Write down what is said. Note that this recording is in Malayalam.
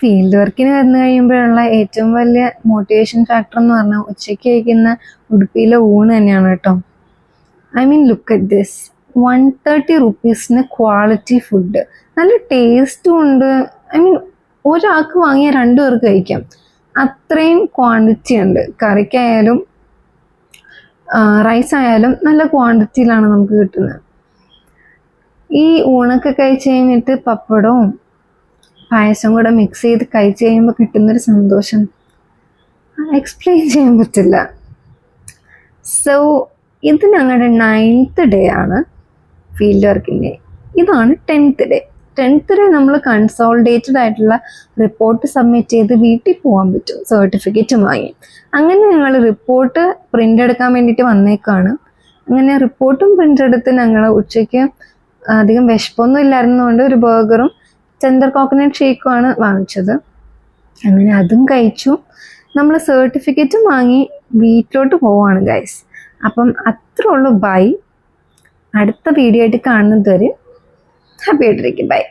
ഫീൽഡ് വർക്കിന് വന്നു കഴിയുമ്പോഴുള്ള ഏറ്റവും വലിയ മോട്ടിവേഷൻ ഫാക്ടർ എന്ന് പറഞ്ഞാൽ ഉച്ചയ്ക്ക് കഴിക്കുന്ന ഉടുപ്പിയിലെ ഊണ് തന്നെയാണ് കേട്ടോ. I mean look at this, 130 റുപ്പീസിന് ക്വാളിറ്റി ഫുഡ്, നല്ല ടേസ്റ്റും ഉണ്ട്. ഐ മീൻ ഒരാൾക്ക് വാങ്ങിയാൽ 2 പേർക്ക് കഴിക്കാം, അത്രയും ക്വാണ്ടിറ്റി ഉണ്ട്. കറിക്കായാലും റൈസ് ആയാലും നല്ല ക്വാണ്ടിറ്റിയിലാണ് നമുക്ക് കിട്ടുന്നത്. ഈ ഊണൊക്കെ കഴിച്ച് കഴിഞ്ഞിട്ട് പപ്പടവും പായസം കൂടെ മിക്സ് ചെയ്ത് കഴിച്ച് കഴിയുമ്പോൾ കിട്ടുന്നൊരു സന്തോഷം എക്സ്പ്ലെയിൻ ചെയ്യാൻ പറ്റില്ല. സോ ഇത് ഞങ്ങളുടെ 9th ഡേ ആണ് ഫീൽഡ് വർക്കിൻ്റെ. ഇതാണ് 10th ഡേ. 10th ഡേ നമ്മൾ കൺസോളിഡേറ്റഡ് ആയിട്ടുള്ള റിപ്പോർട്ട് സബ്മിറ്റ് ചെയ്ത് വീട്ടിൽ പോകാൻ പറ്റും സർട്ടിഫിക്കറ്റും വാങ്ങി. അങ്ങനെ ഞങ്ങൾ റിപ്പോർട്ട് പ്രിൻ്റ് എടുക്കാൻ വേണ്ടിയിട്ട് വന്നേക്കാണ്. അങ്ങനെ റിപ്പോർട്ടും പ്രിൻ്റ് എടുത്ത് ഞങ്ങൾ ഉച്ചയ്ക്ക് അധികം വിശപ്പൊന്നും ഇല്ലായിരുന്നതുകൊണ്ട് ഒരു ബർഗറും ടെൻഡർ കോക്കനട്ട് ഷേക്കുമാണ് വാങ്ങിച്ചത്. അങ്ങനെ അതും കഴിച്ചു. നമ്മൾ സർട്ടിഫിക്കറ്റും വാങ്ങി വീട്ടിലോട്ട് പോവാണ് ഗൈസ്. അപ്പം അത്രേ ഉള്ളൂ. ബൈ. അടുത്ത വീഡിയോ ആയിട്ട് കാണുന്നത് വരെ ഹാപ്പി ആയിട്ടിരിക്കും. ബൈ.